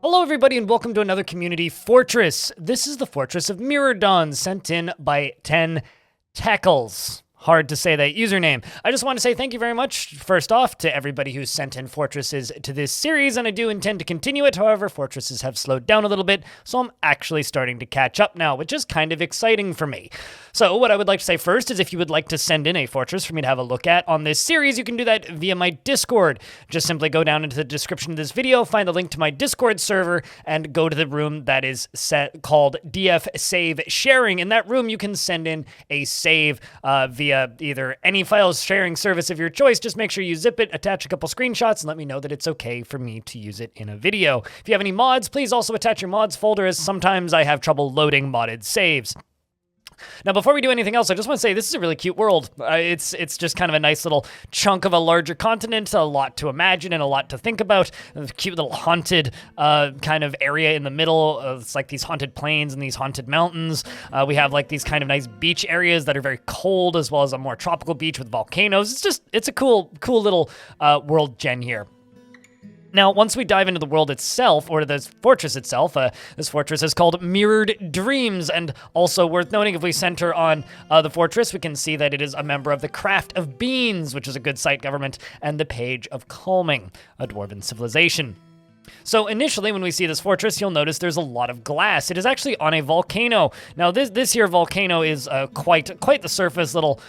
Hello everybody and welcome to another community fortress. This is the Fortress of Mirroredrawness, sent in by 10 Tackles. Hard to say that username. I just want to say thank you very much, first off, to everybody who's sent in fortresses to this series, and I do intend to continue it. However, fortresses have slowed down a little bit, so I'm actually starting to catch up now, which is kind of exciting for me. So what I would like to say first is if you would like to send in a fortress for me to have a look at on this series, you can do that via my Discord. Just simply go down into the description of this video, find the link to my Discord server, and go to the room that is called DF Save Sharing. In that room, you can send in a save via either any file sharing service of your choice. Just make sure you zip it, attach a couple screenshots, and let me know that it's okay for me to use it in a video. If you have any mods, please also attach your mods folder, as sometimes I have trouble loading modded saves. Now, before we do anything else, I just want to say this is a really cute world. It's just kind of a nice little chunk of a larger continent, a lot to imagine and a lot to think about. A cute little haunted kind of area in the middle. It's like these haunted plains and these haunted mountains. We have like these kind of nice beach areas that are very cold, as well as a more tropical beach with volcanoes. It's a cool little world gen here. Now, once we dive into the world itself, or the fortress itself, this fortress is called Mirrored Dreams, and also worth noting, if we center on the fortress, we can see that it is a member of the Craft of Beans, which is a good site government, and the Page of Calming, a dwarven civilization. So initially, when we see this fortress, you'll notice there's a lot of glass. It is actually on a volcano. Now, this here volcano is quite the surface little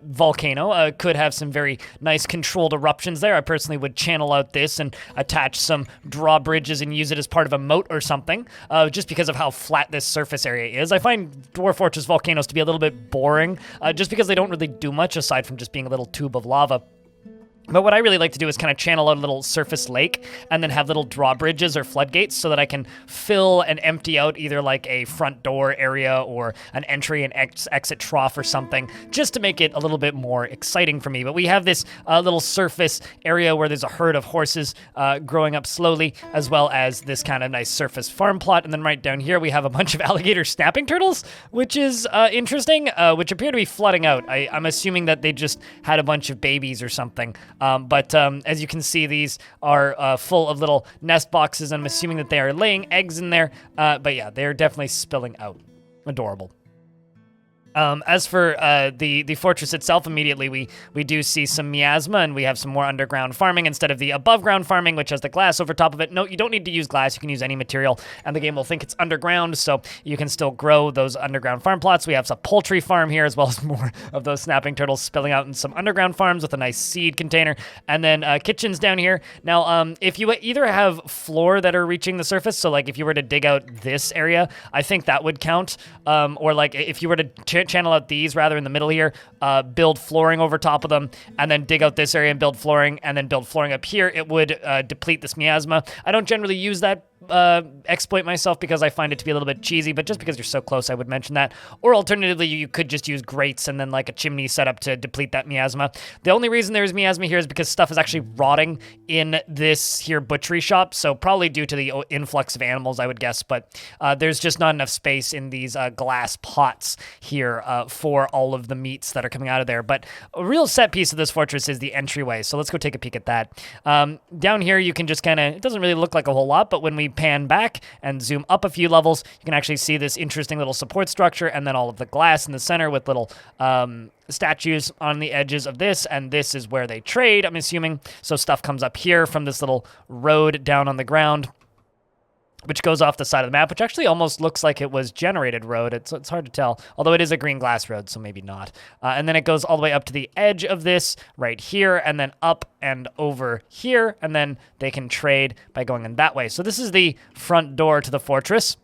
volcano. Could have some very nice controlled eruptions there. I personally would channel out this and attach some drawbridges and use it as part of a moat or something, just because of how flat this surface area is. I find Dwarf Fortress volcanoes to be a little bit boring, just because they don't really do much aside from just being a little tube of lava. But what I really like to do is kind of channel out a little surface lake and then have little drawbridges or floodgates so that I can fill and empty out either like a front door area or an entry and exit trough or something, just to make it a little bit more exciting for me. But we have this little surface area where there's a herd of horses growing up slowly, as well as this kind of nice surface farm plot. And then right down here, we have a bunch of alligator snapping turtles, which is interesting, which appear to be flooding out. I'm assuming that they just had a bunch of babies or something. But as you can see, these are full of little nest boxes. I'm assuming that they are laying eggs in there. But yeah, they're definitely spilling out. Adorable. As for the fortress itself, immediately we do see some miasma, and we have some more underground farming instead of the above ground farming, which has the glass over top of it. No, you don't need to use glass. You can use any material, and the game will think it's underground, so you can still grow those underground farm plots. We have some poultry farm here, as well as more of those snapping turtles spilling out in some underground farms with a nice seed container, and then kitchens down here. Now, if you either have floor that are reaching the surface, so like if you were to dig out this area, I think that would count, or like if you were to channel out these rather in the middle here, build flooring over top of them, and then dig out this area and build flooring, and then build flooring up here, it would deplete this miasma. I don't generally use that exploit myself because I find it to be a little bit cheesy, but just because you're so close, I would mention that. Or alternatively, you could just use grates and then like a chimney setup to deplete that miasma. The only reason there's miasma here is because stuff is actually rotting in this here butchery shop, so probably due to the influx of animals, I would guess, but there's just not enough space in these glass pots here for all of the meats that are coming out of there. But a real set piece of this fortress is the entryway, so let's go take a peek at that. Down here, you can just kind of, it doesn't really look like a whole lot, but when we pan back and zoom up a few levels, you can actually see this interesting little support structure, and then all of the glass in the center with little statues on the edges of this, and this is where they trade, I'm assuming. So stuff comes up here from this little road down on the ground, which goes off the side of the map, which actually almost looks like it was generated road. It's hard to tell, although it is a green glass road, so maybe not. And then it goes all the way up to the edge of this right here, and then up and over here, and then they can trade by going in that way. So this is the front door to the fortress.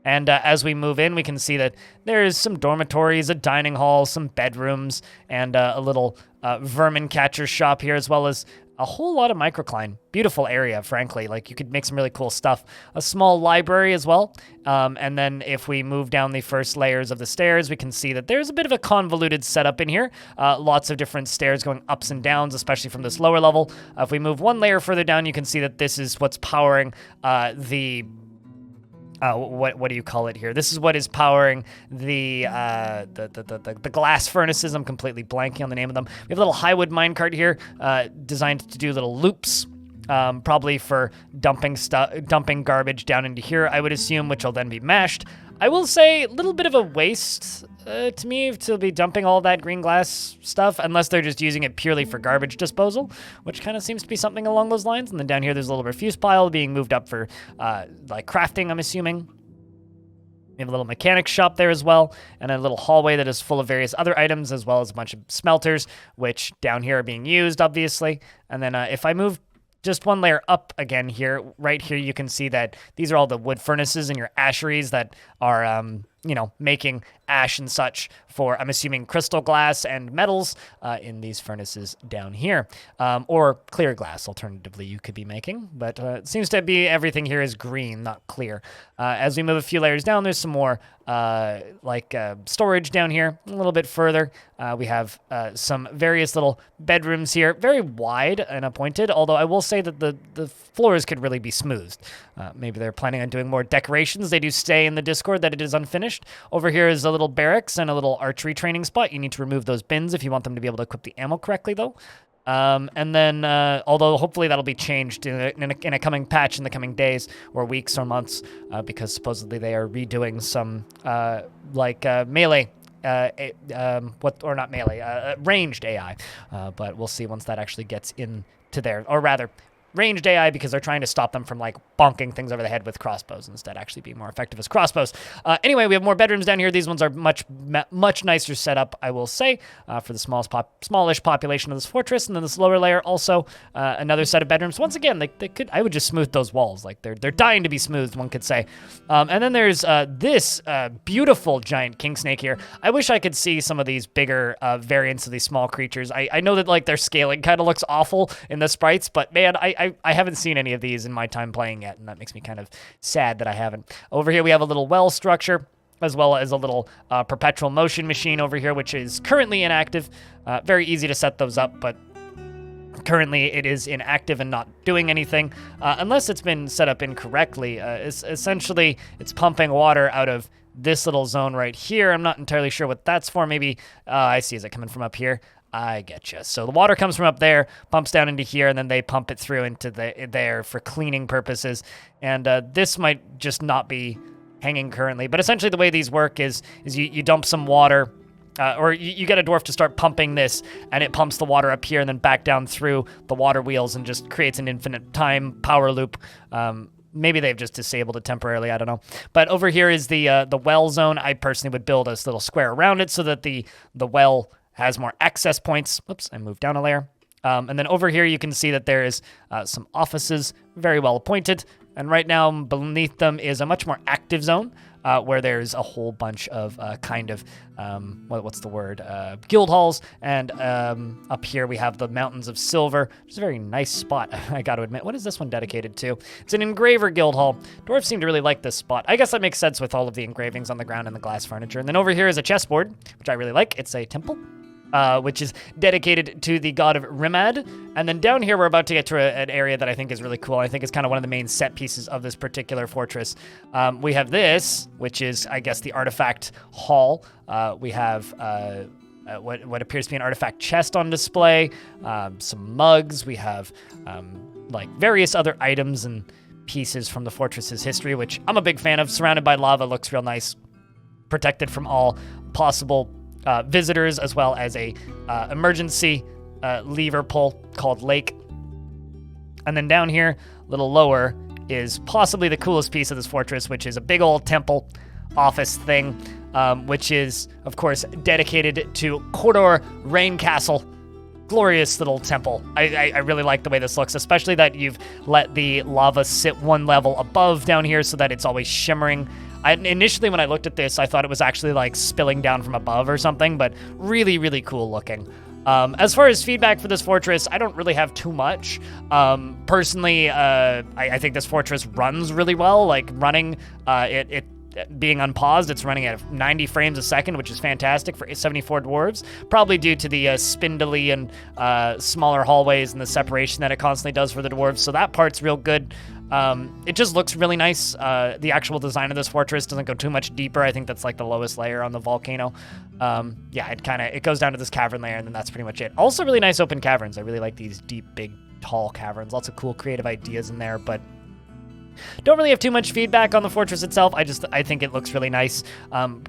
And as we move in, we can see that there's some dormitories, a dining hall, some bedrooms, and a little vermin catcher shop here, as well as a whole lot of microcline. Beautiful area, frankly. Like, you could make some really cool stuff. A small library as well. And then if we move down the first layers of the stairs, we can see that there's a bit of a convoluted setup in here. Lots of different stairs going ups and downs, especially from this lower level. If we move one layer further down, you can see that this is what's powering the what do you call it here? This is what is powering the glass furnaces. I'm completely blanking on the name of them. We have a little Highwood minecart here, designed to do little loops probably for dumping garbage down into here, I would assume, which will then be mashed. I will say a little bit of a waste to me to be dumping all that green glass stuff, unless they're just using it purely for garbage disposal, which kind of seems to be something along those lines. And then down here, there's a little refuse pile being moved up for like crafting, I'm assuming. We have a little mechanic shop there as well, and a little hallway that is full of various other items, as well as a bunch of smelters, which down here are being used, obviously. And then if I move just one layer up again here, right here, you can see that these are all the wood furnaces and your asheries that are, you know, making ash and such for, I'm assuming, crystal glass and metals in these furnaces down here. Or clear glass, alternatively, you could be making. But it seems to be everything here is green, not clear. As we move a few layers down, there's some more storage down here. A little bit further, we have some various little bedrooms here. Very wide and appointed, although I will say that the floors could really be smoothed. Maybe they're planning on doing more decorations. They do say in the Discord that it is unfinished. Over here is a little barracks and a little archery training spot. You need to remove those bins if you want them to be able to equip the ammo correctly, though. And then, although hopefully that'll be changed in a coming patch in the coming days or weeks or months, because supposedly they are redoing some melee. Not melee, ranged AI. But we'll see once that actually gets into there, or rather, ranged AI, because they're trying to stop them from like bonking things over the head with crossbows instead, actually being more effective as crossbows. Anyway, we have more bedrooms down here. These ones are much nicer setup, I will say, for the smallish population of this fortress. And then this lower layer also another set of bedrooms. Once again, I would just smooth those walls. Like they're dying to be smoothed, one could say. And then there's this beautiful giant king snake here. I wish I could see some of these bigger variants of these small creatures. I know that like their scaling kind of looks awful in the sprites, but man, I haven't seen any of these in my time playing yet, and that makes me kind of sad that I haven't. Over here, we have a little well structure, as well as a little perpetual motion machine over here, which is currently inactive. Very easy to set those up, but currently it is inactive and not doing anything, unless it's been set up incorrectly. Essentially, it's pumping water out of this little zone right here. I'm not entirely sure what that's for. Maybe, I see, is it coming from up here? I getcha. So the water comes from up there, pumps down into here, and then they pump it through into there for cleaning purposes. And this might just not be hanging currently. But essentially the way these work is you dump some water, or you get a dwarf to start pumping this, and it pumps the water up here and then back down through the water wheels and just creates an infinite time power loop. Maybe they've just disabled it temporarily, I don't know. But over here is the well zone. I personally would build a little square around it so that the well has more access points. Whoops, I moved down a layer. And then over here, you can see that there is some offices, very well appointed. And right now, beneath them is a much more active zone, where there's a whole bunch of guild halls. And up here, we have the Mountains of Silver, which is a very nice spot, I got to admit. What is this one dedicated to? It's an engraver guild hall. Dwarves seem to really like this spot. I guess that makes sense with all of the engravings on the ground and the glass furniture. And then over here is a chessboard, which I really like. It's a temple, which is dedicated to the god of Rimad. And then down here, we're about to get to an area that I think is really cool. I think it's kind of one of the main set pieces of this particular fortress. We have this, which is, I guess, the artifact hall. We have what appears to be an artifact chest on display, some mugs. We have like various other items and pieces from the fortress's history, which I'm a big fan of. Surrounded by lava, looks real nice. Protected from all possible visitors, as well as a emergency lever pull called Lake. And then down here, a little lower, is possibly the coolest piece of this fortress, which is a big old temple office thing, which is, of course, dedicated to Cordor Rain Castle. Glorious little temple. I really like the way this looks, especially that you've let the lava sit one level above down here so that it's always shimmering. Initially, when I looked at this, I thought it was actually like spilling down from above or something, but really, really cool looking. As far as feedback for this fortress, I don't really have too much. Personally, I think this fortress runs really well. Like running, it being unpaused, it's running at 90 frames a second, which is fantastic for 74 dwarves, probably due to the spindly and smaller hallways and the separation that it constantly does for the dwarves. So that part's real good. It just looks really nice. The actual design of this fortress doesn't go too much deeper. I think that's like the lowest layer on the volcano. Yeah, it goes down to this cavern layer, and then that's pretty much it. Also really nice open caverns. I really like these deep, big tall caverns. Lots of cool creative ideas in there, but don't really have too much feedback on the fortress itself. I think it looks really nice.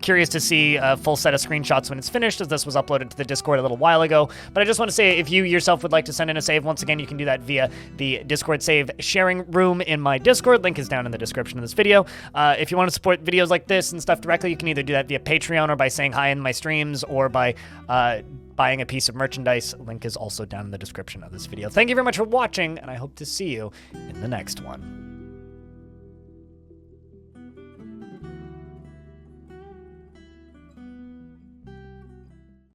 Curious to see a full set of screenshots when it's finished, as this was uploaded to the Discord a little while ago. But I just want to say, if you yourself would like to send in a save, once again, you can do that via the Discord save sharing room in my Discord. Link is down in the description of this video. If you want to support videos like this and stuff directly, you can either do that via Patreon or by saying hi in my streams or by buying a piece of merchandise. Link is also down in the description of this video. Thank you very much for watching, and I hope to see you in the next one.